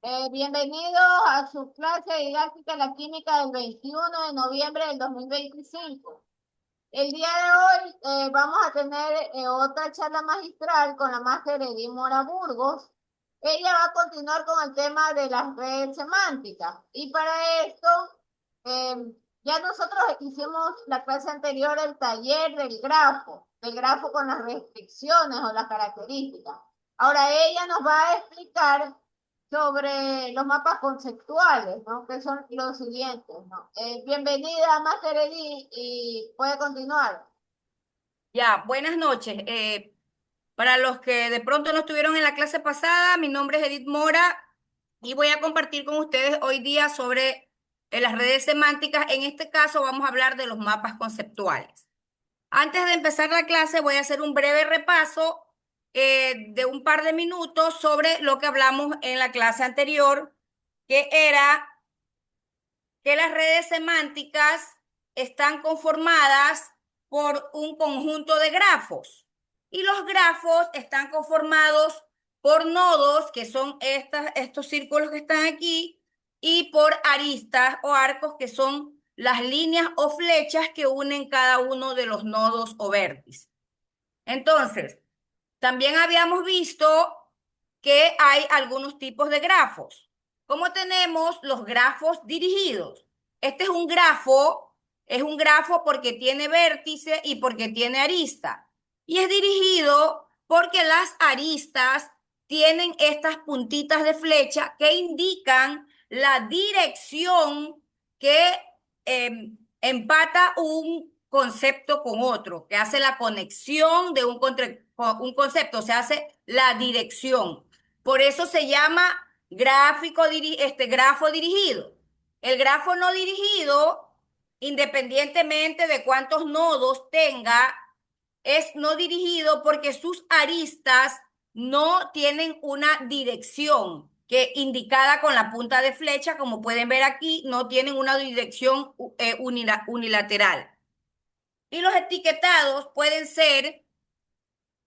Bienvenidos a su clase didáctica de la química del 21 de noviembre del 2025. El día de hoy vamos a tener otra charla magistral con la máster Edith Mora Burgos. Ella va a continuar con el tema de las redes semánticas. Y para esto, eh, ya nosotros hicimos la clase anterior el taller del grafo con las restricciones o las características. Ahora ella nos va a explicar sobre los mapas conceptuales, ¿no? Que son los siguientes, ¿no? Bienvenida, Master Edith, y puede continuar. Ya, buenas noches. Para los que de pronto no estuvieron en la clase pasada, mi nombre es Edith Mora y voy a compartir con ustedes hoy día sobre las redes semánticas. En este caso vamos a hablar de los mapas conceptuales. Antes de empezar la clase voy a hacer un breve repaso de un par de minutos sobre lo que hablamos en la clase anterior, que era que las redes semánticas están conformadas por un conjunto de grafos y los grafos están conformados por nodos, que son estos círculos que están aquí, y por aristas o arcos, que son las líneas o flechas que unen cada uno de los nodos o vértices. Entonces, también habíamos visto que hay algunos tipos de grafos. Como tenemos los grafos dirigidos. Este es un grafo porque tiene vértice y porque tiene arista. Y es dirigido porque las aristas tienen estas puntitas de flecha que indican la dirección que empata un concepto con otro, que hace la conexión de un concepto, se hace la dirección. Por eso se llama grafo dirigido. El grafo no dirigido, independientemente de cuántos nodos tenga, es no dirigido porque sus aristas no tienen una dirección que indicada con la punta de flecha, como pueden ver aquí, no tienen una dirección unilateral. Y los etiquetados pueden ser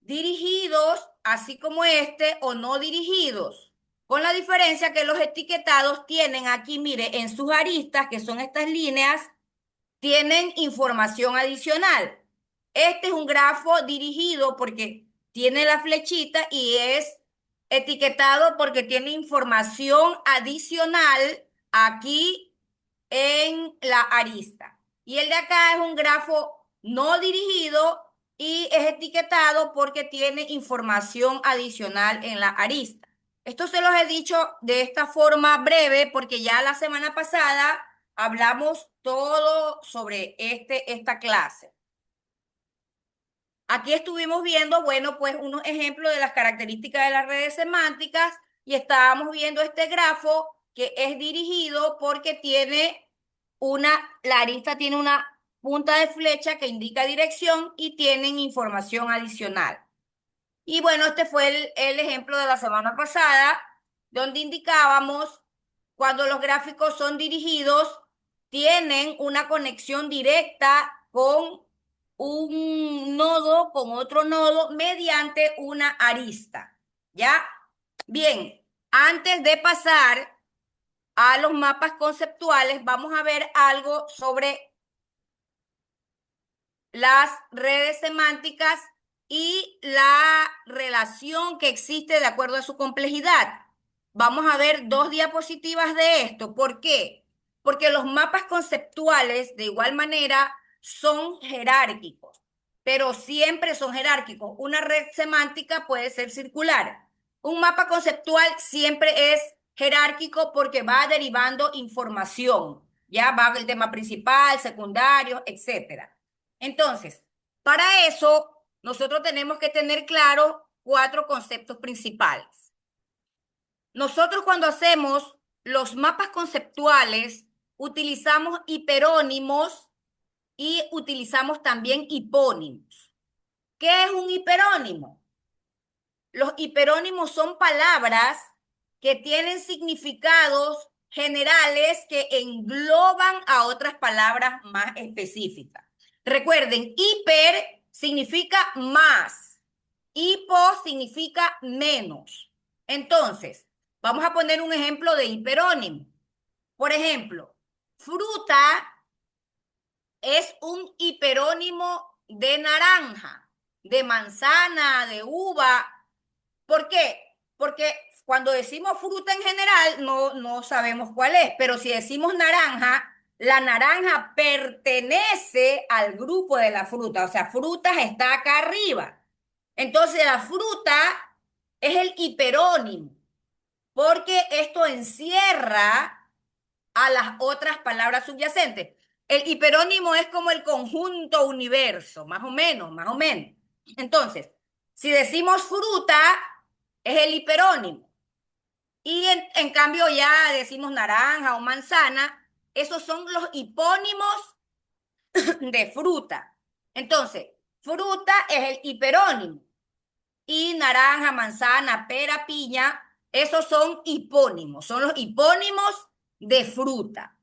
dirigidos, así como este, o no dirigidos, con la diferencia que los etiquetados tienen aquí, mire, en sus aristas, que son estas líneas, tienen información adicional. Este es un grafo dirigido porque tiene la flechita y es etiquetado porque tiene información adicional aquí en la arista. Y el de acá es un grafo no dirigido y es etiquetado porque tiene información adicional en la arista. Esto se los he dicho de esta forma breve porque ya la semana pasada hablamos todo sobre esta clase. Aquí estuvimos viendo, bueno, pues unos ejemplos de las características de las redes semánticas y estábamos viendo este grafo que es dirigido porque la arista tiene una punta de flecha que indica dirección y tienen información adicional. Y bueno, este fue el ejemplo de la semana pasada, donde indicábamos cuando los gráficos son dirigidos, tienen una conexión directa con un nodo, con otro nodo, mediante una arista. ¿Ya? Bien, antes de pasar a los mapas conceptuales, vamos a ver algo sobre las redes semánticas y la relación que existe de acuerdo a su complejidad. Vamos a ver dos diapositivas de esto. ¿Por qué? Porque los mapas conceptuales, de igual manera, son jerárquicos, pero siempre son jerárquicos. Una red semántica puede ser circular. Un mapa conceptual siempre es jerárquico porque va derivando información. Ya va el tema principal, secundario, etcétera. Entonces, para eso, nosotros tenemos que tener claro cuatro conceptos principales. Nosotros cuando hacemos los mapas conceptuales, utilizamos hiperónimos y utilizamos también hipónimos. ¿Qué es un hiperónimo? Los hiperónimos son palabras que tienen significados generales que engloban a otras palabras más específicas. Recuerden, hiper significa más, hipo significa menos. Entonces, Vamos a poner un ejemplo de hiperónimo. Por ejemplo, fruta es un hiperónimo de naranja, de manzana, de uva. ¿Por qué? Porque cuando decimos fruta en general no sabemos cuál es, pero si decimos naranja, la naranja pertenece al grupo de la fruta, o sea, frutas está acá arriba. Entonces la fruta es el hiperónimo, porque esto encierra a las otras palabras subyacentes. El hiperónimo es como el conjunto universo, más o menos, más o menos. Entonces, si decimos fruta, es el hiperónimo. Y en cambio ya decimos naranja o manzana, esos son los hipónimos de fruta. Entonces, fruta es el hiperónimo. Y naranja, manzana, pera, piña, esos son hipónimos, son los hipónimos de fruta.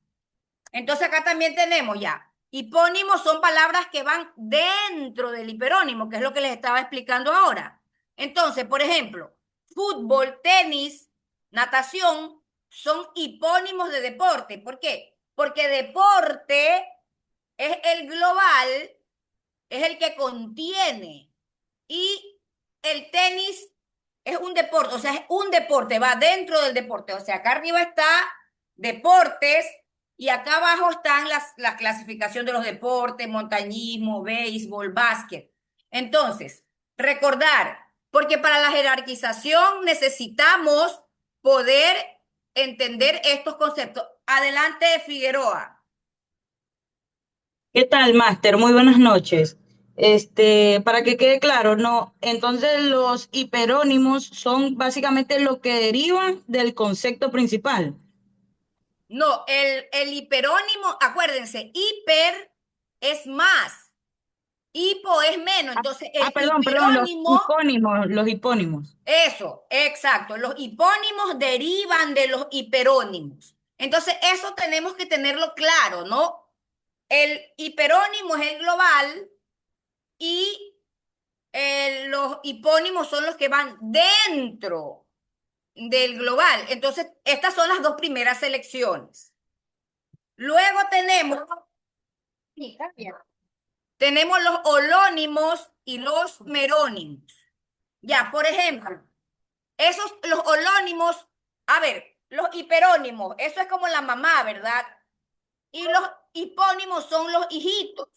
Entonces acá también tenemos ya, hipónimos son palabras que van dentro del hiperónimo, que es lo que les estaba explicando ahora. Entonces, por ejemplo, fútbol, tenis, natación, son hipónimos de deporte. ¿Por qué? Porque deporte es el global, es el que contiene, y el tenis es un deporte, o sea, es un deporte, va dentro del deporte. O sea, acá arriba está deportes y acá abajo están la clasificación de los deportes, montañismo, béisbol, básquet. Entonces, recordar, porque para la jerarquización necesitamos poder entender estos conceptos. Adelante, Figueroa. ¿Qué tal, Máster? Muy buenas noches. Para que quede claro, no, entonces los hiperónimos son básicamente lo que derivan del concepto principal. No, el hiperónimo, acuérdense, hiper es más, hipo es menos. Entonces, el Perdón, los hiperónimo, hipónimos, los hipónimos. eso, exacto. Los hipónimos derivan de los hiperónimos. Entonces, eso tenemos que tenerlo claro, ¿no? El hiperónimo es el global y los hipónimos son los que van dentro del global. Entonces, estas son las dos primeras selecciones. Luego tenemos los holónimos y los merónimos. Ya, por ejemplo, los holónimos, a ver, los hiperónimos, eso es como la mamá, ¿verdad? Y los hipónimos son los hijitos.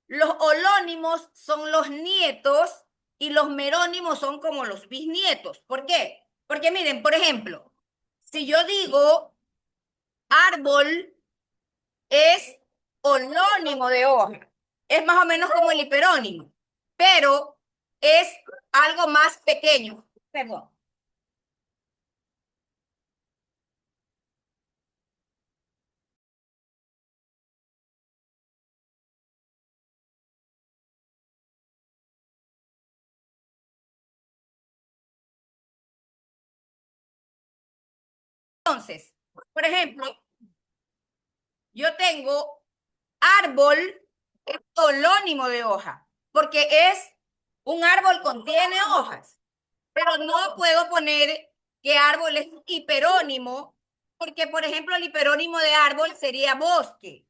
Los holónimos son los nietos y los merónimos son como los bisnietos. ¿Por qué? Porque miren, por ejemplo, si yo digo árbol es holónimo de hoja, es más o menos como el hiperónimo, pero es algo más pequeño. Perdón. Entonces, por ejemplo, yo tengo árbol es holónimo de hoja, porque es un árbol contiene hojas, pero no puedo poner que árbol es hiperónimo, porque por ejemplo el hiperónimo de árbol sería bosque,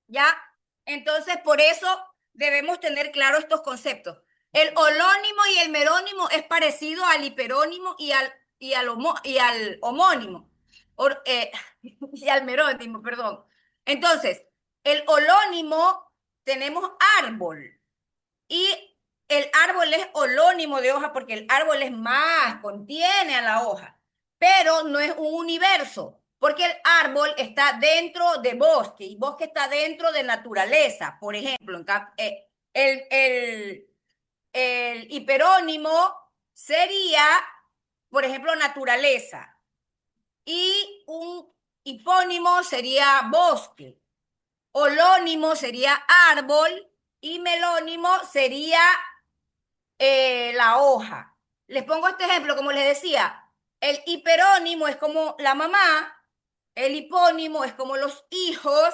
¿ya? Entonces por eso debemos tener claro estos conceptos. El holónimo y el merónimo es parecido al hiperónimo y al homónimo, y al merónimo, perdón. Entonces, el holónimo tenemos árbol y el árbol es holónimo de hoja porque el árbol es más, contiene a la hoja, pero no es un universo, porque el árbol está dentro de bosque y bosque está dentro de naturaleza. Por ejemplo, el, el, el hiperónimo sería, por ejemplo, naturaleza y un hipónimo sería bosque. Holónimo sería árbol y melónimo sería la hoja. Les pongo este ejemplo, como les decía, el hiperónimo es como la mamá, el hipónimo es como los hijos,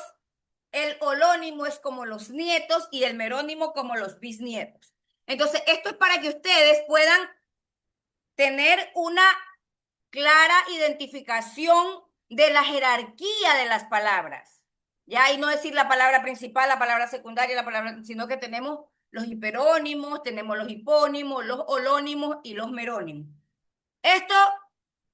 el holónimo es como los nietos y el merónimo como los bisnietos. Entonces, esto es para que ustedes puedan tener una clara identificación de la jerarquía de las palabras. Ya, y no decir la palabra principal, la palabra secundaria, sino que tenemos los hiperónimos, tenemos los hipónimos, los holónimos y los merónimos. Esto,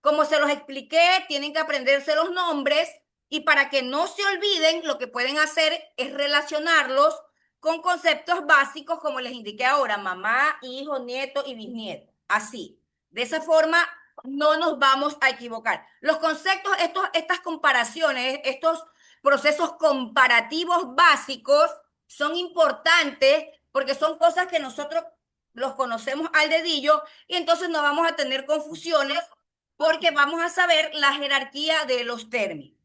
como se los expliqué, tienen que aprenderse los nombres y para que no se olviden, lo que pueden hacer es relacionarlos con conceptos básicos como les indiqué ahora, mamá, hijo, nieto y bisnieto. Así. De esa forma no nos vamos a equivocar. Los conceptos, estas comparaciones, estos procesos comparativos básicos son importantes porque son cosas que nosotros los conocemos al dedillo y entonces no vamos a tener confusiones porque vamos a saber la jerarquía de los términos.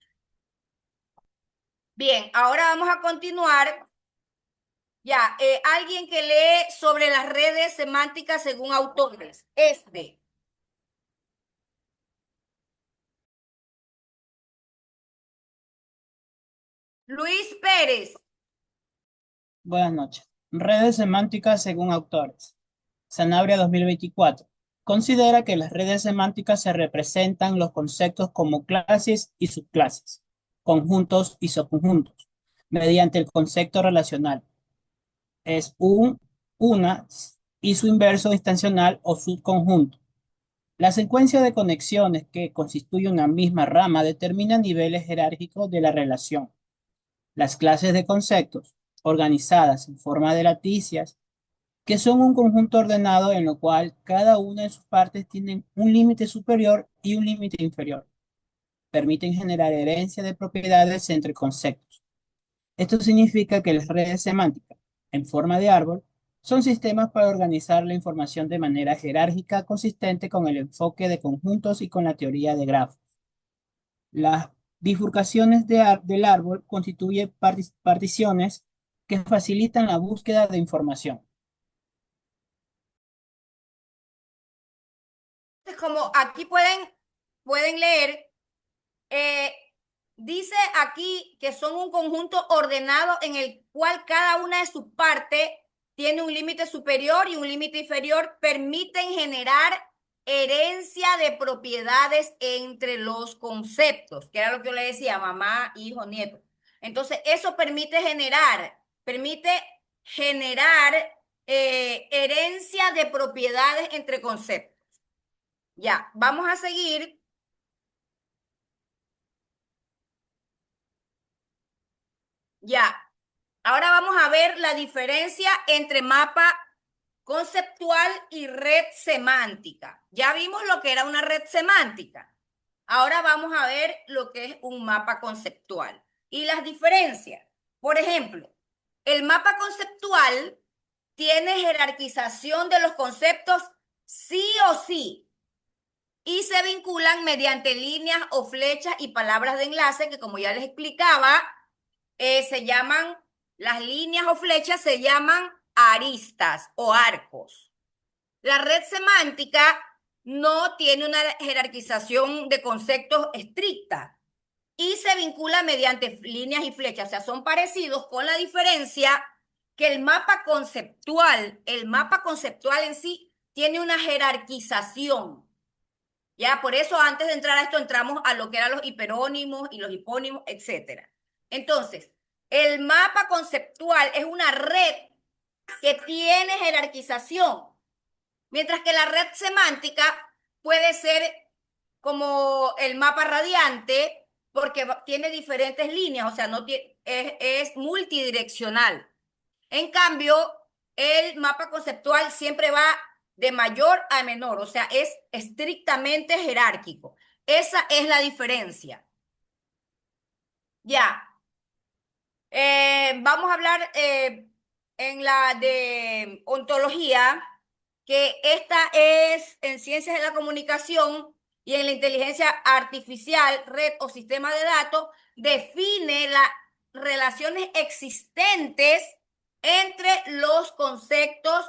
Bien, ahora vamos a continuar. Ya, alguien que lee sobre las redes semánticas según autores. Luis Pérez. Buenas noches. Redes semánticas según autores. Sanabria 2024. Considera que las redes semánticas se representan los conceptos como clases y subclases, conjuntos y subconjuntos, mediante el concepto relacional. Es una y su inverso instancional o subconjunto. La secuencia de conexiones que constituye una misma rama determina niveles jerárquicos de la relación. Las clases de conceptos, organizadas en forma de laticias, que son un conjunto ordenado en lo cual cada una de sus partes tienen un límite superior y un límite inferior. Permiten generar herencia de propiedades entre conceptos. Esto significa que las redes semánticas, en forma de árbol, son sistemas para organizar la información de manera jerárquica consistente con el enfoque de conjuntos y con la teoría de grafos. Las bifurcaciones del árbol constituyen particiones que facilitan la búsqueda de información. Como aquí pueden leer, dice aquí que son un conjunto ordenado en el cual cada una de sus partes tiene un límite superior y un límite inferior, permiten generar herencia de propiedades entre los conceptos, que era lo que yo le decía, mamá, hijo, nieto. Entonces, eso permite generar herencia de propiedades entre conceptos. Ya, vamos a seguir. Ya, ahora vamos a ver la diferencia entre mapa conceptual y red semántica. Ya vimos lo que era una red semántica. Ahora vamos a ver lo que es un mapa conceptual y las diferencias. Por ejemplo, el mapa conceptual tiene jerarquización de los conceptos sí o sí y se vinculan mediante líneas o flechas y palabras de enlace que, como ya les explicaba, se llaman, las líneas o flechas se llaman aristas o arcos. La red semántica no tiene una jerarquización de conceptos estricta y se vincula mediante líneas y flechas, o sea, son parecidos con la diferencia que el mapa conceptual en sí tiene una jerarquización. Ya, por eso antes de entrar a esto entramos a lo que eran los hiperónimos y los hipónimos, etcétera. Entonces, el mapa conceptual es una red que tiene jerarquización, mientras que la red semántica puede ser como el mapa radiante porque tiene diferentes líneas, o sea, no es multidireccional. En cambio, el mapa conceptual siempre va de mayor a menor, o sea, es estrictamente jerárquico. Esa es la diferencia. Ya. Vamos a hablar en la de ontología, que esta es en ciencias de la comunicación y en la inteligencia artificial, red o sistema de datos, define las relaciones existentes entre los conceptos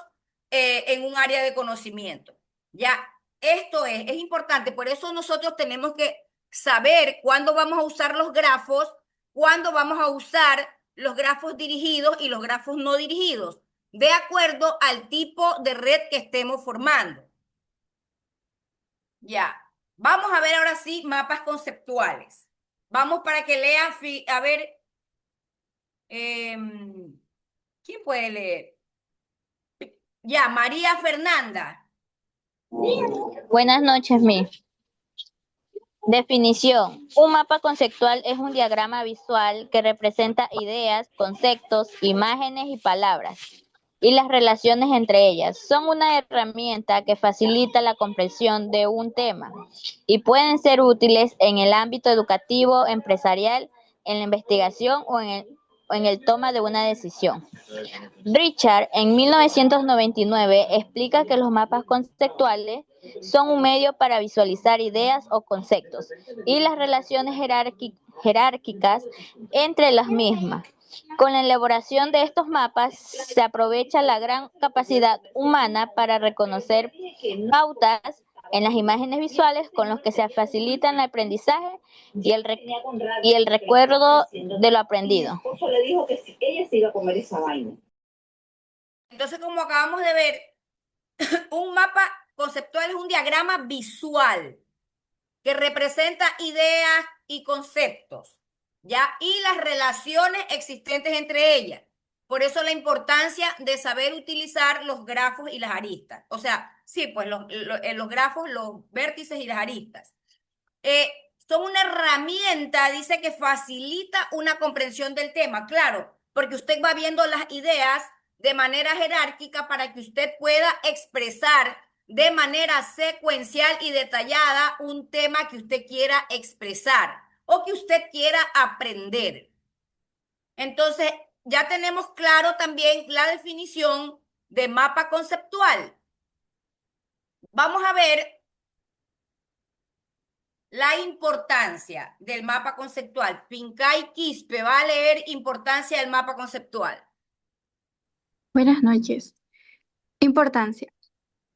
en un área de conocimiento. Ya, esto es importante, por eso nosotros tenemos que saber cuándo vamos a usar los grafos, cuándo vamos a usar los grafos dirigidos y los grafos no dirigidos. de acuerdo al tipo de red que estemos formando. Ya, vamos a ver ahora sí mapas conceptuales. Vamos para que lea, a ver, ¿quién puede leer? Ya, María Fernanda. Buenas noches, Mi. Definición. Un mapa conceptual es un diagrama visual que representa ideas, conceptos, imágenes y palabras, y las relaciones entre ellas. Son una herramienta que facilita la comprensión de un tema y pueden ser útiles en el ámbito educativo, empresarial, en la investigación o en el toma de una decisión. Richard, en 1999, explica que los mapas conceptuales son un medio para visualizar ideas o conceptos y las relaciones jerárquicas entre las mismas. Con la elaboración de estos mapas se aprovecha la gran capacidad humana para reconocer pautas en las imágenes visuales con los que se facilita el aprendizaje y el recuerdo de lo aprendido. Entonces, como acabamos de ver, un mapa conceptual es un diagrama visual que representa ideas y conceptos, ¿ya? Y las relaciones existentes entre ellas. Por eso la importancia de saber utilizar los grafos y las aristas. O sea, sí, pues los grafos, los vértices y las aristas. Son una herramienta, dice, que facilita una comprensión del tema, claro, porque usted va viendo las ideas de manera jerárquica para que usted pueda expresar de manera secuencial y detallada un tema que usted quiera expresar o que usted quiera aprender. Entonces, ya tenemos claro también la definición de mapa conceptual. Vamos a ver la importancia del mapa conceptual. Pincay Quispe va a leer importancia del mapa conceptual. Buenas noches. Importancia.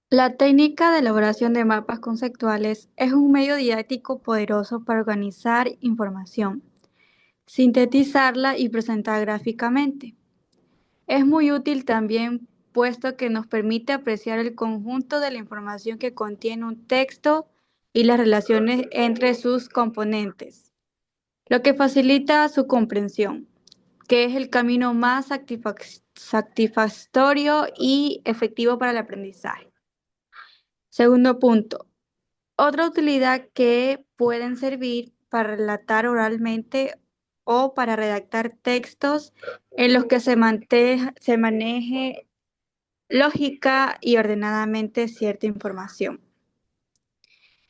La técnica de elaboración de mapas conceptuales es un medio didáctico poderoso para organizar información, sintetizarla y presentar gráficamente. Es muy útil también puesto que nos permite apreciar el conjunto de la información que contiene un texto y las relaciones entre sus componentes, lo que facilita su comprensión, que es el camino más satisfactorio y efectivo para el aprendizaje. Segundo punto, otra utilidad que pueden servir para relatar oralmente o para redactar textos en los que se maneje lógica y ordenadamente cierta información.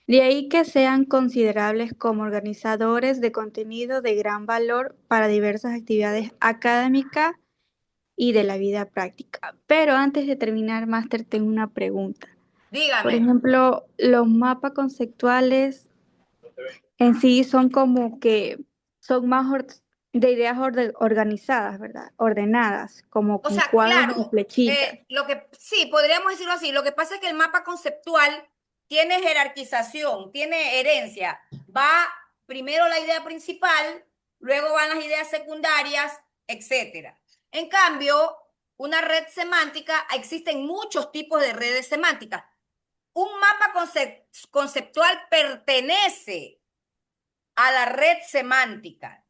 De ahí que sean considerables como organizadores de contenido de gran valor para diversas actividades académicas y de la vida práctica. Pero antes de terminar, Máster, tengo una pregunta. Por Dígame. ejemplo, los mapas conceptuales en sí son como que son más de ideas organizadas, ¿verdad? Ordenadas, como O con sea, cuadros y claro, flechitas. sí, podríamos decirlo así. Lo que pasa es que el mapa conceptual tiene jerarquización, tiene herencia. Va primero la idea principal, luego van las ideas secundarias, etcétera. En cambio, una red semántica, existen muchos tipos de redes semánticas. Un mapa conceptual pertenece a la red semántica.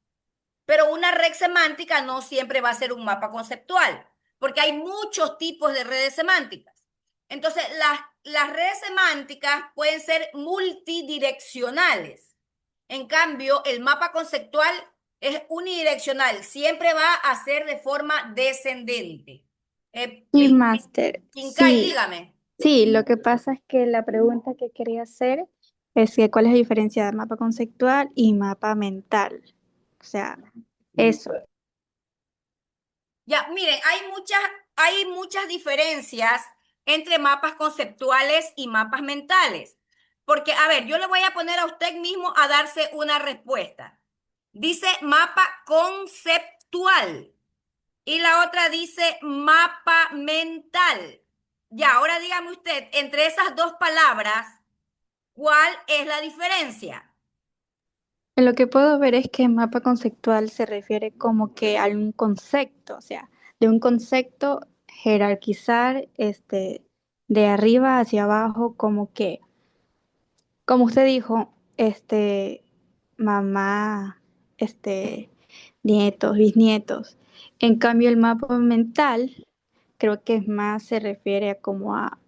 Pero una red semántica no siempre va a ser un mapa conceptual, porque hay muchos tipos de redes semánticas. Entonces, las redes semánticas pueden ser multidireccionales. En cambio, el mapa conceptual es unidireccional, siempre va a ser de forma descendente. Sí, Máster, Pincay, sí. dígame. Sí, lo que pasa es que la pregunta que quería hacer es que cuál es la diferencia de mapa conceptual y mapa mental. O sea, eso. Ya, miren, hay muchas diferencias entre mapas conceptuales y mapas mentales. Porque, a ver, yo le voy a poner a usted mismo a darse una respuesta. Dice mapa conceptual y la otra dice mapa mental. Ya, ahora dígame usted, entre esas dos palabras, ¿cuál es la diferencia? Lo que puedo ver es que mapa conceptual se refiere como que a un concepto, o sea, de un concepto jerarquizar de arriba hacia abajo, como que, como usted dijo, mamá, nietos, bisnietos. En cambio, el mapa mental creo que es más se refiere a como A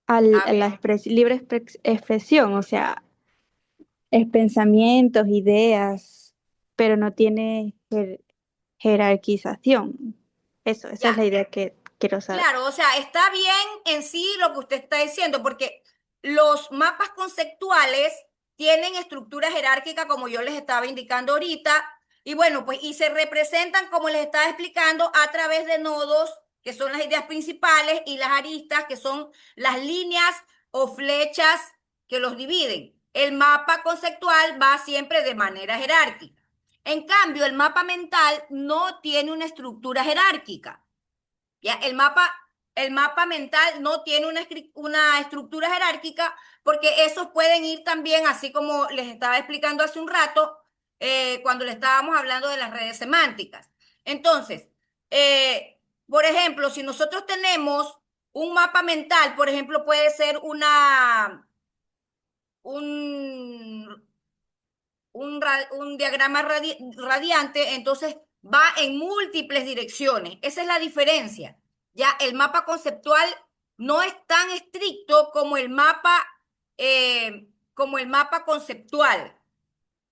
a la ver, libre expresión, o sea, es pensamientos, ideas, pero no tiene jerarquización. Esa es ya. la idea que quiero saber. Claro, o sea, está bien en sí lo que usted está diciendo, porque los mapas conceptuales tienen estructura jerárquica, como yo les estaba indicando ahorita, y bueno, pues, y se representan, como les estaba explicando, a través de nodos, que son las ideas principales, y las aristas, que son las líneas o flechas que los dividen. El mapa conceptual va siempre de manera jerárquica. En cambio, el mapa mental no tiene una estructura jerárquica. ¿Ya? El mapa mental no tiene una estructura jerárquica porque esos pueden ir también, así como les estaba explicando hace un rato, cuando le estábamos hablando de las redes semánticas. Entonces, por ejemplo, si nosotros tenemos un mapa mental, por ejemplo, puede ser un, un diagrama radiante, entonces va en múltiples direcciones. Esa es la diferencia. Ya el mapa conceptual no es tan estricto como el mapa conceptual.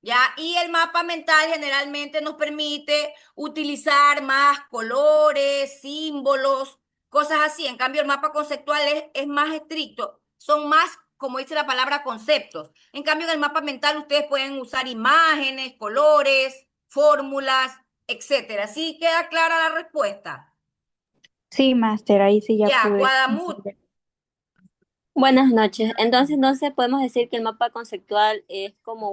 ¿Ya? Y el mapa mental generalmente nos permite utilizar más colores, símbolos, cosas así. En cambio, el mapa conceptual es más estricto. Son más, como dice la palabra, conceptos. En cambio, en el mapa mental ustedes pueden usar imágenes, colores, fórmulas, etcétera. ¿Sí queda clara la respuesta? Sí, máster, ahí sí ya Ya, pude Guadamut. entender. Buenas noches. Entonces podemos decir que el mapa conceptual es como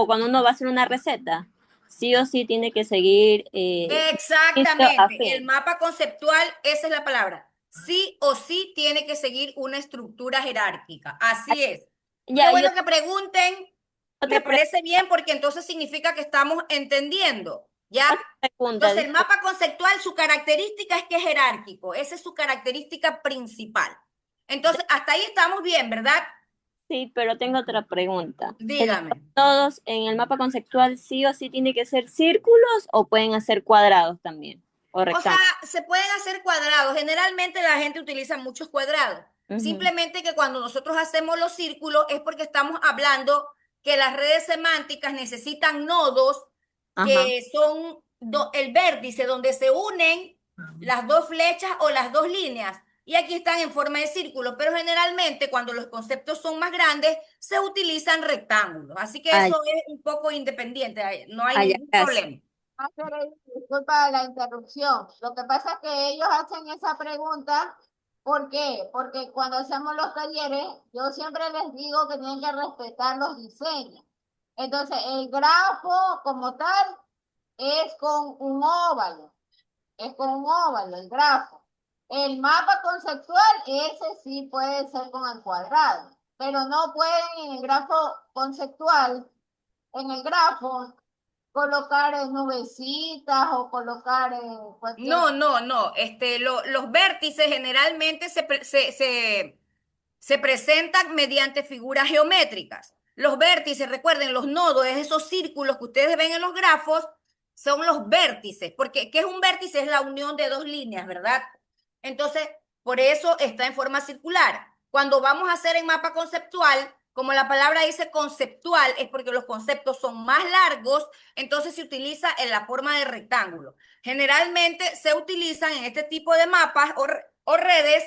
cuando uno va a hacer una receta. Sí o sí tiene que seguir inicio a Exactamente, el fin. mapa conceptual, esa es la palabra. Sí o sí tiene que seguir una estructura jerárquica. Así es. Qué Ya, y bueno que pregunten, me otra, pre- parece bien porque entonces significa que estamos entendiendo, ¿ya? otra pregunta, Entonces, el mapa conceptual, su característica es que es jerárquico, esa es su característica principal. Entonces, hasta ahí estamos bien, ¿verdad? sí, pero tengo otra pregunta. Dígame. ¿Todos en el mapa conceptual sí o sí tiene que ser círculos o pueden hacer cuadrados también? O O sea, rectángulos. se pueden hacer cuadrados. Generalmente la gente utiliza muchos cuadrados. Ujú. Simplemente que cuando nosotros hacemos los círculos es porque estamos hablando que las redes semánticas necesitan nodos Ajá. que son el vértice donde se unen las dos flechas o las dos líneas. Y aquí están en forma de círculo, pero generalmente cuando los conceptos son más grandes se utilizan rectángulos. Así que Ah, eso es un poco independiente, no hay ya, ningún gracias. problema. Disculpa la interrupción. Lo que pasa es que ellos hacen esa pregunta, ¿por qué? Porque cuando hacemos los talleres, yo siempre les digo que tienen que respetar los diseños. Entonces, el grafo como tal es con un óvalo, es con un óvalo, el grafo. El mapa conceptual, ese sí puede ser con el cuadrado, pero no pueden en el grafo conceptual, en el grafo colocar nubecitas o colocar cualquier... No, no, no. Los vértices generalmente se presentan mediante figuras geométricas. Los vértices, recuerden, los nodos, es esos círculos que ustedes ven en los grafos, son los vértices, porque ¿qué es un vértice? Es la unión de dos líneas, ¿verdad? Entonces, por eso está en forma circular. Cuando vamos a hacer en mapa conceptual, como la palabra dice conceptual, es porque los conceptos son más largos, entonces se utiliza en la forma de rectángulo. Generalmente se utilizan en este tipo de mapas o redes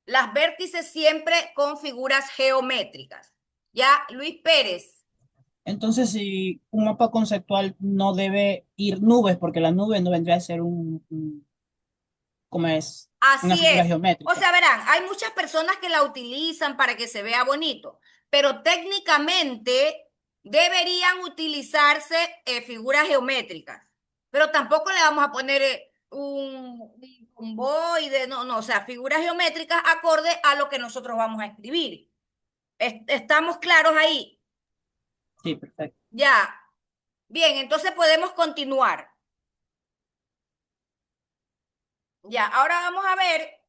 las vértices siempre con figuras geométricas. Ya, Luis Pérez. Entonces, si un mapa conceptual no debe ir nubes, porque la nube no vendría a ser ¿cómo es? Una Así figura es. O geométrica. sea, verán, hay muchas personas que la utilizan para que se vea bonito, pero técnicamente deberían utilizarse figuras geométricas. Pero tampoco le vamos a poner un romboide, no, no, o sea, figuras geométricas acorde a lo que nosotros vamos a escribir. ¿Estamos claros ahí? Sí, perfecto. Ya. Bien, entonces podemos continuar. Ya, ahora vamos a ver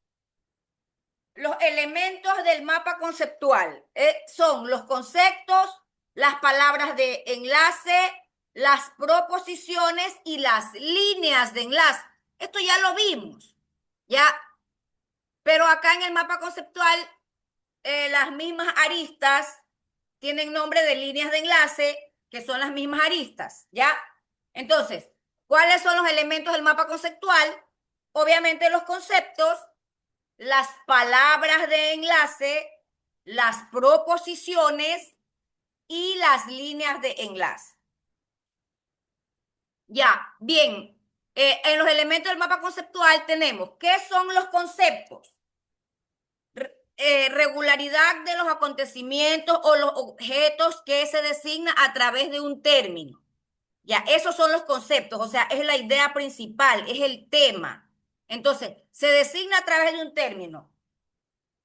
los elementos del mapa conceptual. Son los conceptos, las palabras de enlace, las proposiciones y las líneas de enlace. Esto ya lo vimos, ¿ya? Pero acá en el mapa conceptual, las mismas aristas tienen nombre de líneas de enlace, que son las mismas aristas, ¿ya? Entonces, ¿cuáles son los elementos del mapa conceptual? Obviamente los conceptos, las palabras de enlace, las proposiciones y las líneas de enlace. Ya, bien. En los elementos del mapa conceptual tenemos, ¿qué son los conceptos? Regularidad de los acontecimientos o los objetos que se designa a través de un término. Ya, esos son los conceptos, o sea, es la idea principal, es el tema. Entonces, se designa a través de un término.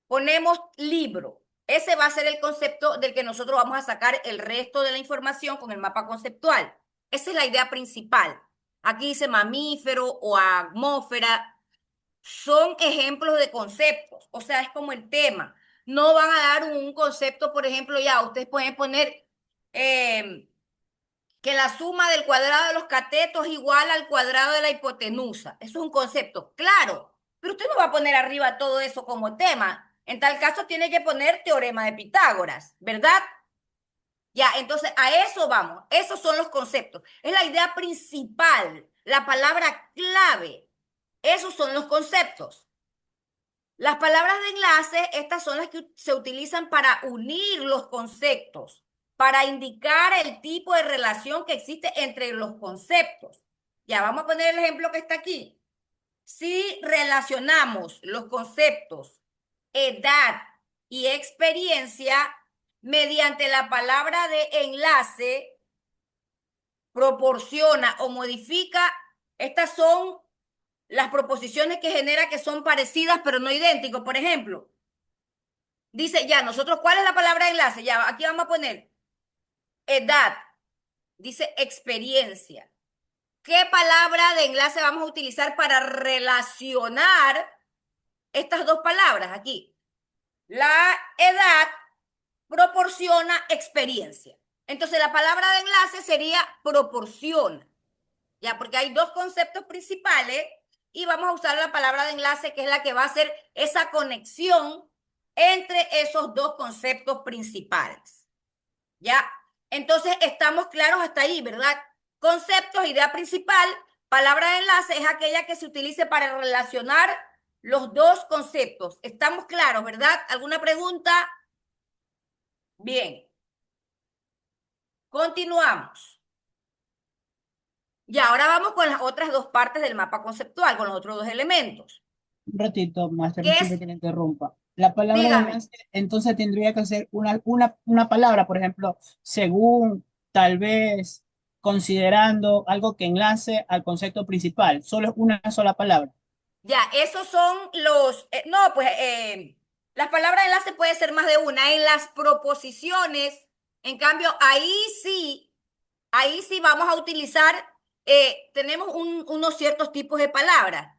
Ponemos libro. Ese va a ser el concepto del que nosotros vamos a sacar el resto de la información con el mapa conceptual. Esa es la idea principal. Aquí dice mamífero o atmósfera. Son ejemplos de conceptos, o sea, es como el tema. No van a dar un concepto, por ejemplo, ya, ustedes pueden poner que la suma del cuadrado de los catetos es igual al cuadrado de la hipotenusa. Eso es un concepto, claro, pero usted no va a poner arriba todo eso como tema. En tal caso, tiene que poner teorema de Pitágoras, ¿verdad? Ya, entonces a eso vamos. Esos son los conceptos. Es la idea principal, la palabra clave. Esos son los conceptos. Las palabras de enlace, estas son las que se utilizan para unir los conceptos, para indicar el tipo de relación que existe entre los conceptos. Ya, vamos a poner el ejemplo que está aquí. Si relacionamos los conceptos edad y experiencia mediante la palabra de enlace, proporciona o modifica, estas son las proposiciones que genera que son parecidas pero no idénticos. Por ejemplo, dice ya, nosotros, ¿cuál es la palabra de enlace? Ya, aquí vamos a poner edad, dice experiencia. ¿Qué palabra de enlace vamos a utilizar para relacionar estas dos palabras aquí? La edad proporciona experiencia. Entonces, la palabra de enlace sería proporciona, ya, porque hay dos conceptos principales y vamos a usar la palabra de enlace, que es la que va a hacer esa conexión entre esos dos conceptos principales. ¿Ya? Entonces, estamos claros hasta ahí, ¿verdad? Conceptos, idea principal, palabra de enlace es aquella que se utilice para relacionar los dos conceptos. ¿Estamos claros, verdad? ¿Alguna pregunta? Bien. Continuamos. Y ahora vamos con las otras dos partes del mapa conceptual, con los otros dos elementos. Un ratito, maestra, ¿Qué disculpe es? que le interrumpa. La palabra de Dígame. enlace, entonces tendría que ser una palabra, por ejemplo, según, tal vez, considerando algo que enlace al concepto principal. Solo es una sola palabra. Ya, esos son los... no, pues las palabras de enlace puede ser más de una. En las proposiciones, en cambio, ahí sí vamos a utilizar, tenemos unos ciertos tipos de palabras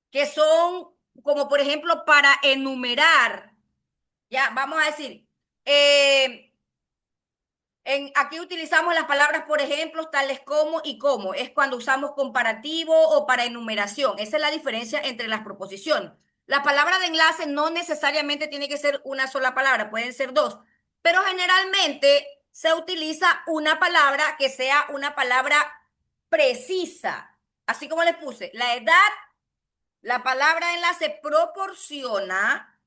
que son como, por ejemplo, para enumerar. Ya, vamos a decir, aquí utilizamos las palabras, por ejemplo, tales como y como. Es cuando usamos comparativo o para enumeración. Esa es la diferencia entre las proposiciones. La palabra de enlace no necesariamente tiene que ser una sola palabra, pueden ser dos. Pero generalmente se utiliza una palabra que sea una palabra precisa. Así como les puse, la edad, la palabra de enlace proporciona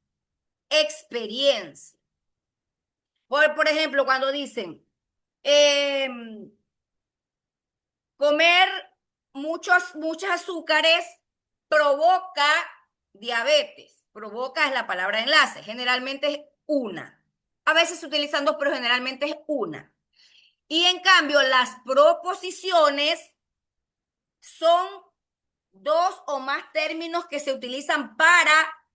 experiencia. Por ejemplo, cuando dicen comer muchos azúcares provoca diabetes. Provoca es la palabra enlace. Generalmente es una. A veces se utilizan dos, pero generalmente es una. Y en cambio, las proposiciones son dos o más términos que se utilizan para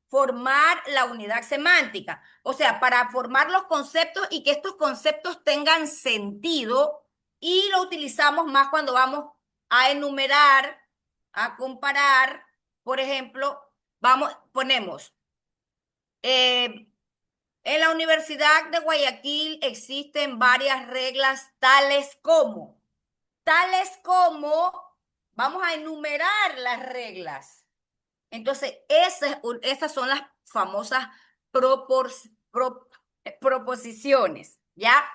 formar la unidad semántica. O sea, para formar los conceptos y que estos conceptos tengan sentido, y lo utilizamos más cuando vamos a enumerar, a comparar por ejemplo, ponemos, en la Universidad de Guayaquil existen varias reglas vamos a enumerar las reglas. Entonces, esas son las famosas proposiciones, ¿ya?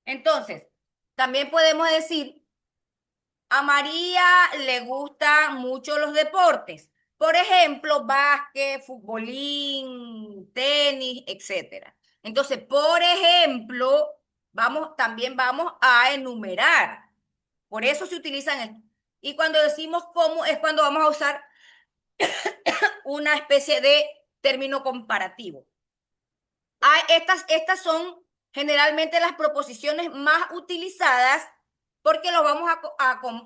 Entonces, también podemos decir, a María le gustan mucho los deportes. Por ejemplo, básquet, futbolín, tenis, etc. Entonces, por ejemplo, también vamos a enumerar. Por eso se utilizan esto. Y cuando decimos cómo es cuando vamos a usar una especie de término comparativo. Estas son generalmente las proposiciones más utilizadas porque los vamos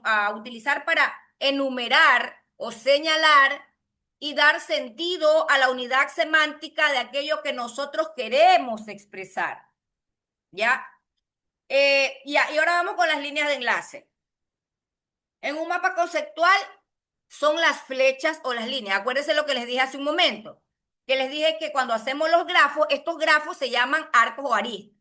a utilizar para enumerar o señalar y dar sentido a la unidad semántica de aquello que nosotros queremos expresar. ¿Ya? Y ahora vamos con las líneas de enlace. En un mapa conceptual son las flechas o las líneas. Acuérdense lo que les dije hace un momento, que les dije que cuando hacemos los grafos, estos grafos se llaman arcos o aristas.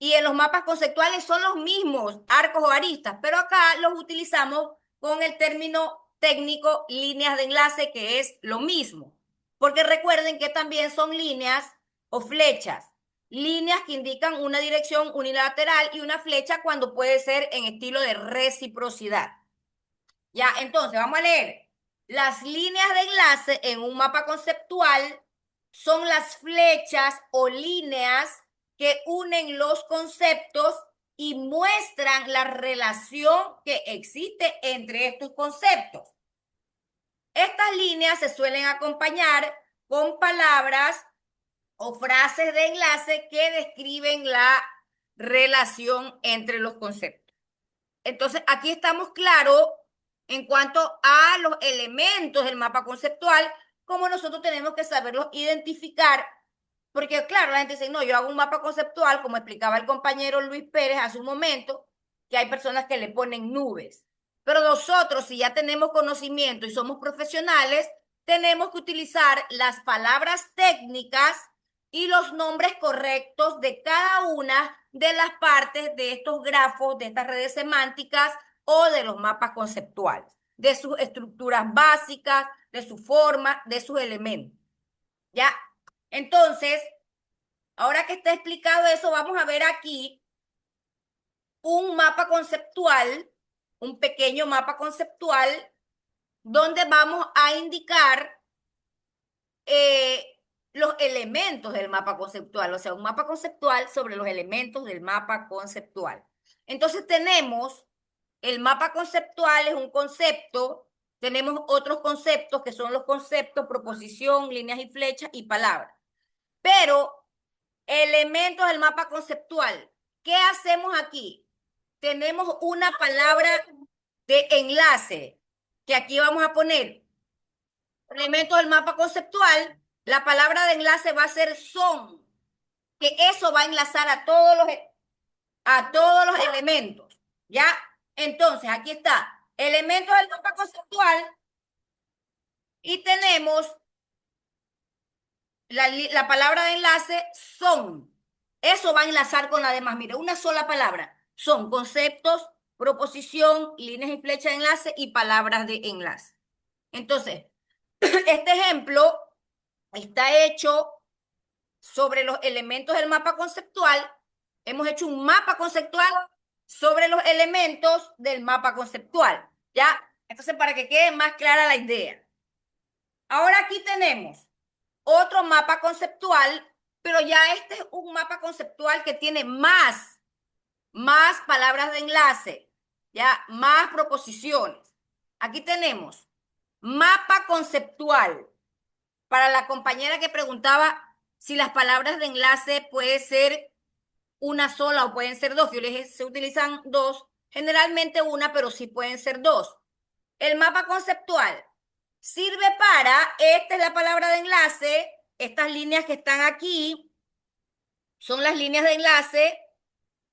Y en los mapas conceptuales son los mismos arcos o aristas, pero acá los utilizamos con el término técnico líneas de enlace, que es lo mismo. Porque recuerden que también son líneas o flechas. Líneas que indican una dirección unilateral y una flecha cuando puede ser en estilo de reciprocidad. Ya, entonces vamos a leer. Las líneas de enlace en un mapa conceptual son las flechas o líneas que unen los conceptos y muestran la relación que existe entre estos conceptos. Estas líneas se suelen acompañar con palabras o frases de enlace que describen la relación entre los conceptos. Entonces, aquí estamos claros en cuanto a los elementos del mapa conceptual, como nosotros tenemos que saberlos identificar, porque claro, la gente dice, no, yo hago un mapa conceptual, como explicaba el compañero Luis Pérez hace un momento, que hay personas que le ponen nubes. Pero nosotros, si ya tenemos conocimiento y somos profesionales, tenemos que utilizar las palabras técnicas y los nombres correctos de cada una de las partes de estos grafos, de estas redes semánticas o de los mapas conceptuales, de sus estructuras básicas, de su forma, de sus elementos. ¿Ya? Entonces, ahora que está explicado eso, vamos a ver aquí un mapa conceptual, un pequeño mapa conceptual, donde vamos a indicar los elementos del mapa conceptual, o sea, un mapa conceptual sobre los elementos del mapa conceptual. Entonces tenemos, el mapa conceptual es un concepto, tenemos otros conceptos que son los conceptos, proposición, líneas y flechas y palabras. Pero elementos del mapa conceptual, ¿qué hacemos aquí? Tenemos una palabra de enlace, que aquí vamos a poner elementos del mapa conceptual. La palabra de enlace va a ser son, que eso va a enlazar a todos los elementos, ¿ya? Entonces, aquí está, elementos del mapa conceptual, y tenemos la palabra de enlace son. Eso va a enlazar con la demás. Mire, una sola palabra. Son conceptos, proposición, líneas y flechas de enlace y palabras de enlace. Entonces, este ejemplo está hecho sobre los elementos del mapa conceptual. Hemos hecho un mapa conceptual sobre los elementos del mapa conceptual, ¿ya? Entonces, para que quede más clara la idea. Ahora aquí tenemos otro mapa conceptual, pero ya este es un mapa conceptual que tiene más palabras de enlace, ya, más proposiciones. Aquí tenemos mapa conceptual. Para la compañera que preguntaba si las palabras de enlace puede ser una sola o pueden ser dos, yo les dije, se utilizan dos, generalmente una, pero sí pueden ser dos. El mapa conceptual sirve esta es la palabra de enlace, estas líneas que están aquí son las líneas de enlace,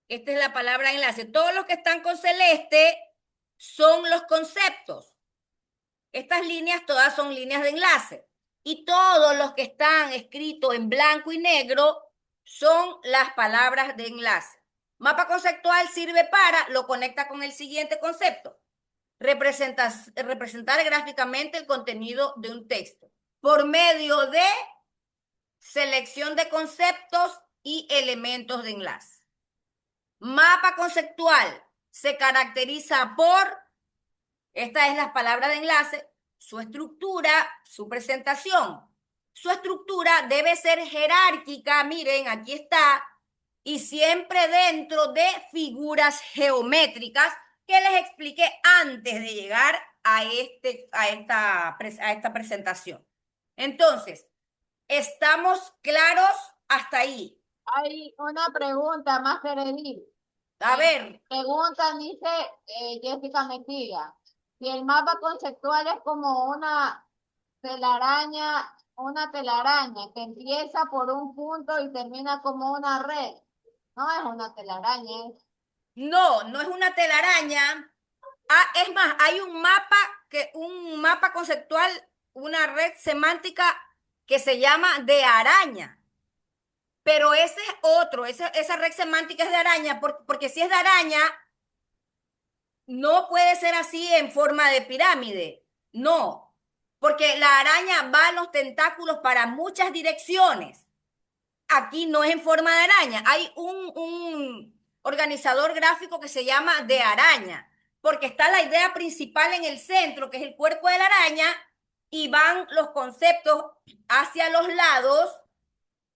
esta es la palabra de enlace. Todos los que están con celeste son los conceptos. Estas líneas todas son líneas de enlace. Y todos los que están escritos en blanco y negro son las palabras de enlace. Mapa conceptual sirve para, lo conecta con el siguiente concepto. Representar gráficamente el contenido de un texto por medio de selección de conceptos y elementos de enlace. Mapa conceptual se caracteriza por, esta es la palabra de enlace, su estructura, su presentación. Su estructura debe ser jerárquica, miren, aquí está, y siempre dentro de figuras geométricas que les expliqué antes de llegar a esta presentación. Entonces, ¿estamos claros hasta ahí? Hay una pregunta más, Edith. A ver. Pregunta, dice Jessica Mejía, si el mapa conceptual es como una telaraña que empieza por un punto y termina como una red. No es una telaraña. No, no es una telaraña. Ah, es más, hay un mapa conceptual, una red semántica que se llama de araña. Pero ese es otro, esa red semántica es de araña, porque si es de araña, no puede ser así en forma de pirámide. No, porque la araña va a los tentáculos para muchas direcciones. Aquí no es en forma de araña. Hay un organizador gráfico que se llama de araña, porque está la idea principal en el centro, que es el cuerpo de la araña, y van los conceptos hacia los lados,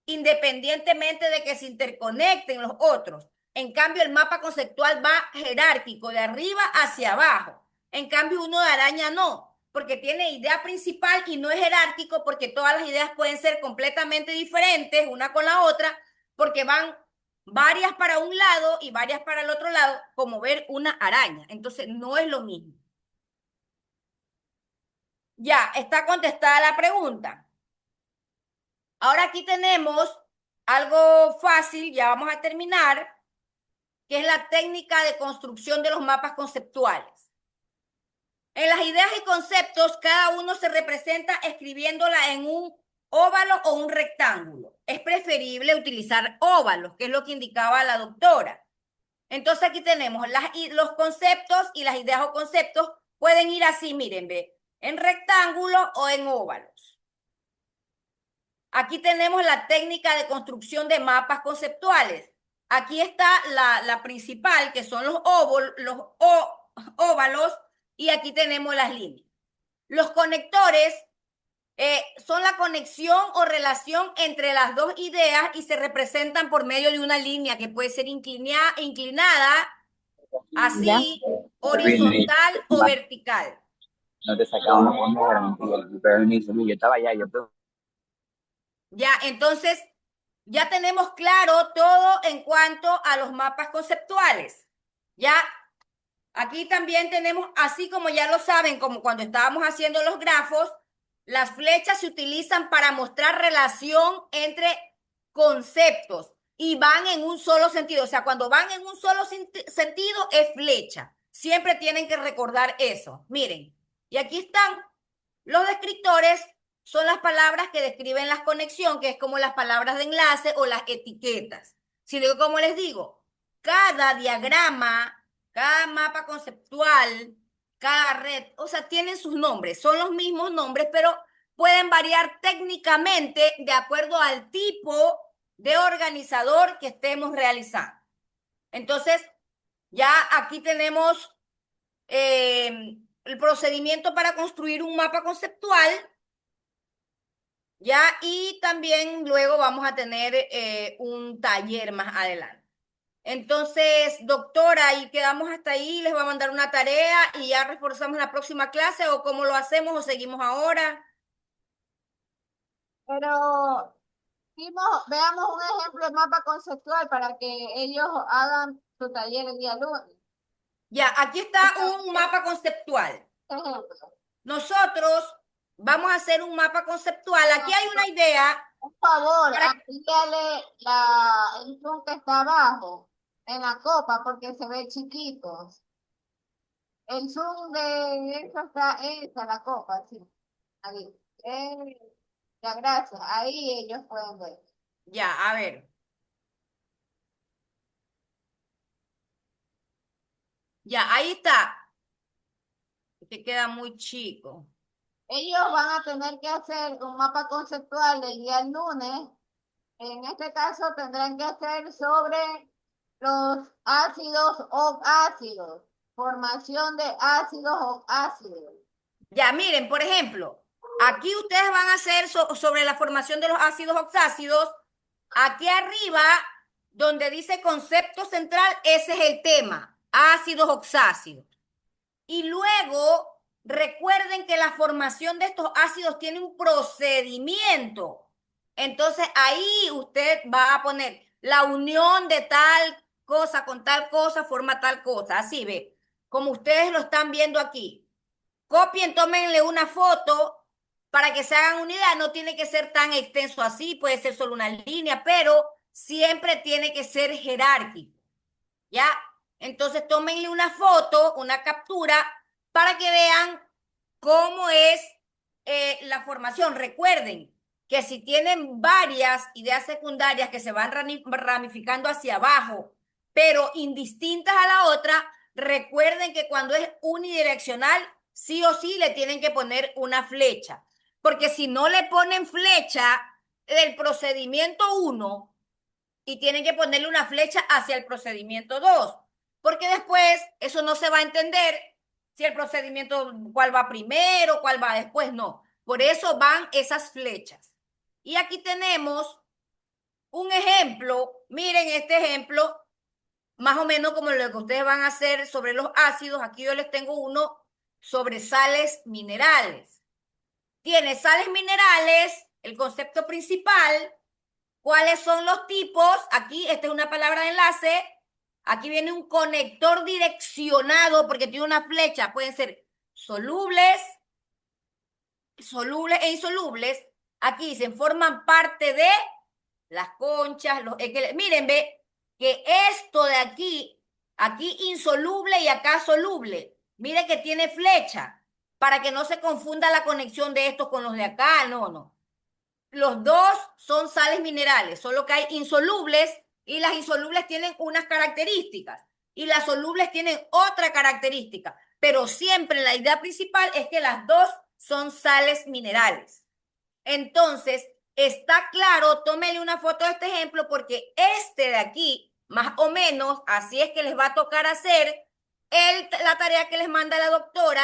independientemente de que se interconecten los otros. En cambio, el mapa conceptual va jerárquico, de arriba hacia abajo. En cambio, uno de araña no, porque tiene idea principal y no es jerárquico, porque todas las ideas pueden ser completamente diferentes una con la otra, porque van varias para un lado y varias para el otro lado, como ver una araña. Entonces, no es lo mismo. Ya, está contestada la pregunta. Ahora aquí tenemos algo fácil, ya vamos a terminar, que es la técnica de construcción de los mapas conceptuales. En las ideas y conceptos, cada uno se representa escribiéndola en un óvalo o un rectángulo. Es preferible utilizar óvalos, que es lo que indicaba la doctora. Entonces aquí tenemos los conceptos y las ideas o conceptos pueden ir así, miren, ve, en rectángulo o en óvalos. Aquí tenemos la técnica de construcción de mapas conceptuales. Aquí está la principal, que son los óvalos, y aquí tenemos las líneas. Los conectores son la conexión o relación entre las dos ideas y se representan por medio de una línea que puede ser inclinada, así, horizontal o vertical. No te sacábamos con permiso, yo estaba allá, yo Ya, entonces, ya tenemos claro todo en cuanto a los mapas conceptuales. Ya, aquí también tenemos, así como ya lo saben, como cuando estábamos haciendo los grafos, las flechas se utilizan para mostrar relación entre conceptos y van en un solo sentido. O sea, cuando van en un solo sentido es flecha. Siempre tienen que recordar eso. Miren, y aquí están los descriptores. Son las palabras que describen la conexión, que es como las palabras de enlace o las etiquetas. Si digo, como les digo, cada diagrama, cada mapa conceptual, cada red, o sea, tienen sus nombres, son los mismos nombres, pero pueden variar técnicamente de acuerdo al tipo de organizador que estemos realizando. Entonces, ya aquí tenemos el procedimiento para construir un mapa conceptual. Ya, y también luego vamos a tener un taller más adelante. Entonces, doctora, ahí quedamos hasta ahí, les voy a mandar una tarea y ya reforzamos la próxima clase, o cómo lo hacemos o seguimos ahora. Pero veamos un ejemplo de mapa conceptual para que ellos hagan su taller el día lunes. Ya, aquí está un mapa conceptual. Ejemplo. Nosotros vamos a hacer un mapa conceptual. Aquí hay una idea. Por favor, amplíale el zoom que está abajo en la copa porque se ve chiquito. el zoom de eso está esa, la copa, sí. Ahí. Ya, gracias. Ahí ellos pueden ver. Ya, a ver. Ya, ahí está. Que queda muy chico. Ellos van a tener que hacer un mapa conceptual del día lunes. En este caso tendrán que hacer sobre los ácidos o ácidos, formación de ácidos o ácidos. Ya, miren, por ejemplo, aquí ustedes van a hacer sobre la formación de los ácidos oxácidos. Aquí arriba, donde dice concepto central, ese es el tema, ácidos oxácidos. Y luego, recuerden que la formación de estos ácidos tiene un procedimiento. Entonces, ahí usted va a poner la unión de tal cosa con tal cosa, forma tal cosa. Así ve, como ustedes lo están viendo aquí. Copien, tómenle una foto para que se hagan una idea. No tiene que ser tan extenso así, puede ser solo una línea, pero siempre tiene que ser jerárquico. ¿Ya? Entonces tómenle una foto, una captura, para que vean cómo es la formación. Recuerden que si tienen varias ideas secundarias que se van ramificando hacia abajo, pero indistintas a la otra, recuerden que cuando es unidireccional, sí o sí le tienen que poner una flecha. Porque si no le ponen flecha del procedimiento 1 y tienen que ponerle una flecha hacia el procedimiento 2, porque después eso no se va a entender si el procedimiento, cuál va primero, cuál va después, no. Por eso van esas flechas. Y aquí tenemos un ejemplo, miren este ejemplo, más o menos como lo que ustedes van a hacer sobre los ácidos. Aquí yo les tengo uno sobre sales minerales. Tiene sales minerales, el concepto principal. ¿Cuáles son los tipos? Aquí, esta es una palabra de enlace. Aquí viene un conector direccionado porque tiene una flecha. Pueden ser solubles, solubles e insolubles. Aquí dicen, forman parte de las conchas, miren, ve que esto de aquí insoluble y acá soluble. Mire que tiene flecha para que no se confunda la conexión de estos con los de acá. No, no. Los dos son sales minerales, solo que hay insolubles y las insolubles tienen unas características y las solubles tienen otra característica, pero siempre la idea principal es que las dos son sales minerales. Entonces, está claro, tómenle una foto de este ejemplo porque este de aquí, más o menos, así es que les va a tocar hacer la tarea que les manda la doctora.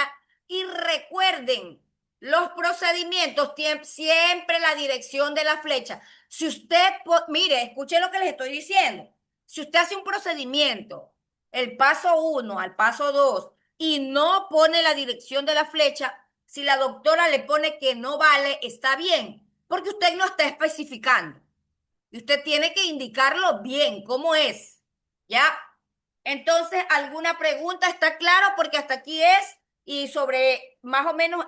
Y recuerden, los procedimientos tienen siempre la dirección de la flecha. Si usted, mire, escuche lo que les estoy diciendo. Si usted hace un procedimiento, el paso 1 al paso 2, y no pone la dirección de la flecha, si la doctora le pone que no vale, está bien, porque usted no está especificando. Y usted tiene que indicarlo bien, cómo es. ¿Ya? Entonces, ¿alguna pregunta? ¿Está claro? Porque hasta aquí es. Y sobre más o menos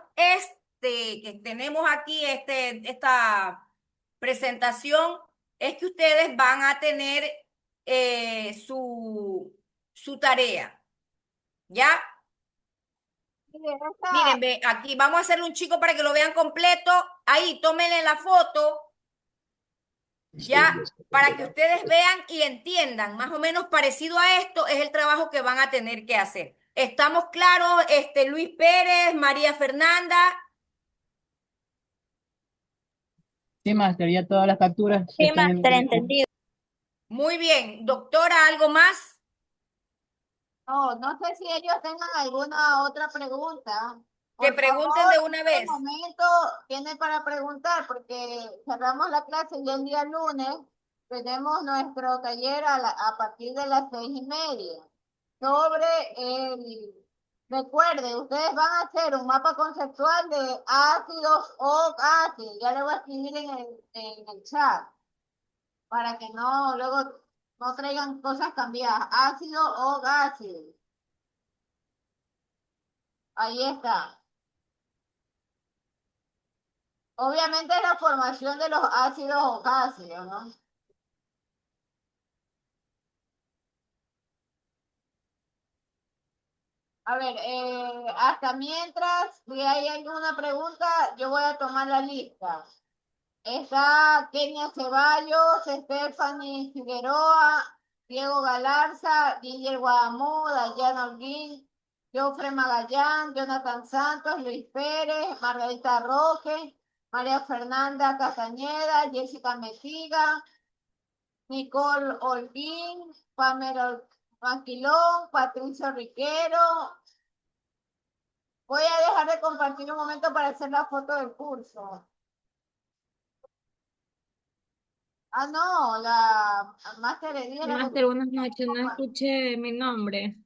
que tenemos aquí, esta presentación, es que ustedes van a tener su tarea. ¿Ya? Miren, ve, aquí vamos a hacerle un chico para que lo vean completo. Ahí, tómenle la foto, ya, para que ustedes vean y entiendan, más o menos parecido a esto es el trabajo que van a tener que hacer. ¿Estamos claros, Luis Pérez, María Fernanda? Sí, máster, ya todas las capturas Sí, están en máster, el... entendido. Muy bien. Doctora, ¿algo más? No, no sé si ellos tengan alguna otra pregunta. Que Por pregunten favor, de en una este vez. momento tienen para preguntar, porque cerramos la clase y el día lunes tenemos nuestro taller a partir de las 6:30 sobre el... Recuerden, ustedes van a hacer un mapa conceptual de ácidos o ácidos. Ya le voy a escribir en el chat para que no luego no traigan cosas cambiadas. Ácido o ácido. Ahí está. Obviamente la formación de los ácidos o ácidos, ¿no? A ver, hasta mientras, si hay alguna pregunta, yo voy a tomar la lista. Está Kenia Ceballos, Stephanie Figueroa, Diego Galarza, Guillermo Guadamú, Dayana Holguín, Jofre Magallán, Jonathan Santos, Luis Pérez, Margarita Roque, María Fernanda Castañeda, Jessica Metiga, Nicole Holguín, Pamela Maquilón, Patricio Riquero. Voy a dejar de compartir un momento para hacer la foto del curso. Ah, no, la Máster Edith era Máster, buenas noches, no escuché mi nombre.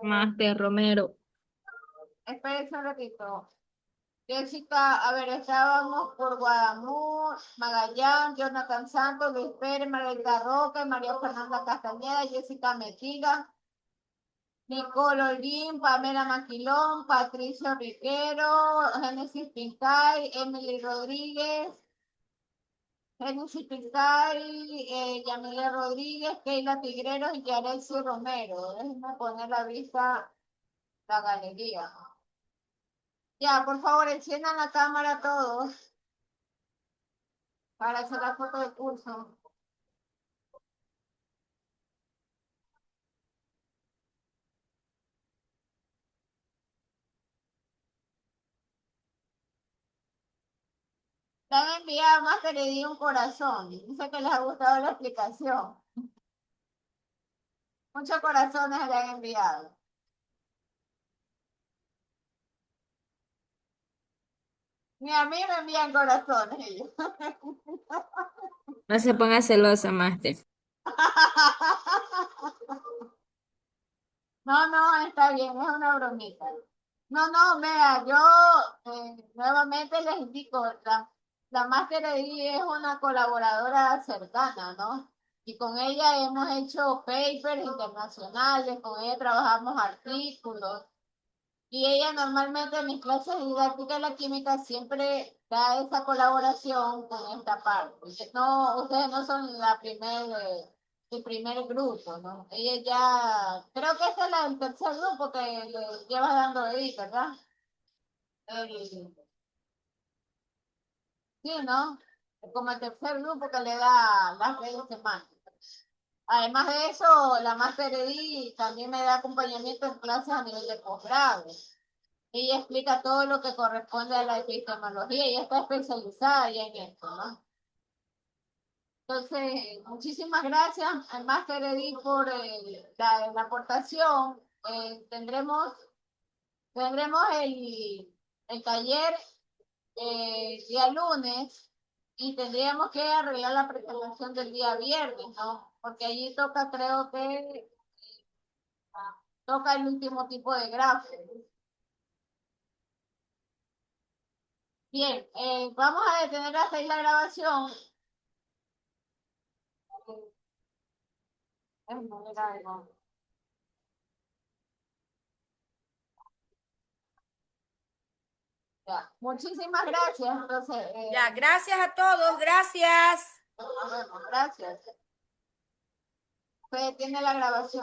Máster Romero. Espérense un ratito. Jessica, a ver, estábamos por Guadamú, Magallán, Jonathan Santos, Luis Pérez, Margarita Roca, María Fernanda Castañeda, Jessica Metiga, Nicole Olguín, Pamela Maquilón, Patricio Riquero, Génesis Pincay, Emily Rodríguez, Génesis Pincay, Yamile Rodríguez, Keila Tigreros y Yarelsi Romero. Déjenme poner la vista, la galería. Ya, por favor, enciendan la cámara todos para hacer la foto de curso. Le han enviado más que le di un corazón. Dice que les ha gustado la explicación. Muchos corazones le han enviado. Ni a mí me envían corazones ellos. No se ponga celosa, Máster. No, no, está bien, es una bromita. No, no, vea, yo nuevamente les indico, la Máster Edith es una colaboradora cercana, ¿no? Y con ella hemos hecho papers internacionales, con ella trabajamos artículos. Y ella normalmente en mis clases de didáctica de la química siempre da esa colaboración con esta parte. No, ustedes no son el primer grupo, ¿no? Ella ya, creo que este es el tercer grupo que le lleva dando Edith, ¿verdad? Sí, ¿no? Como el tercer grupo que le da las redes semánticas. Además de eso, la Máster Edith también me da acompañamiento en clases a nivel de posgrado. Ella explica todo lo que corresponde a la epistemología, ella está especializada ya en esto, ¿no? Entonces, muchísimas gracias al Máster Edith por la aportación. Tendremos el taller día lunes y tendríamos que arreglar la presentación del día viernes, ¿no? Porque allí toca, creo que toca el último tipo de gráfico. Bien, vamos a detener hasta ahí la grabación. Déjenme ver algo. Ya, muchísimas gracias. Entonces, Ya, gracias a todos, gracias. nos vemos, gracias. Se detiene la grabación.